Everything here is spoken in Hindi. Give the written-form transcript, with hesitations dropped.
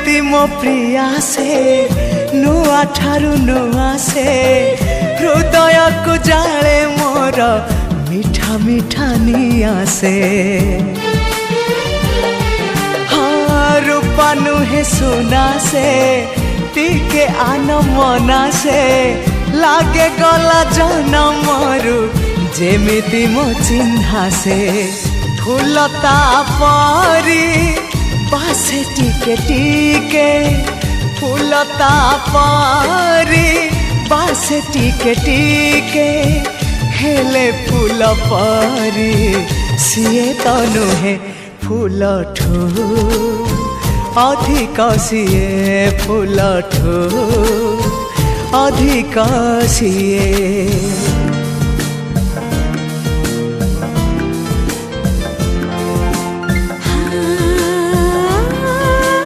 जेमिति मो प्रिया से नुआ ठारू नुआ से हृदय को जाले मोर मीठा मीठा निया से हाँ रूपा नुहे सुना से टीके आन मना से लागे गला जनमरु जेमिति मो चिन्हा से फूलता परी बासे टीके टीके फूलता परी बासे टीके टीके हेले फूल परी सीए तो नुहे फूल ठू अधिक सीए फूल ठू अधिक सीए।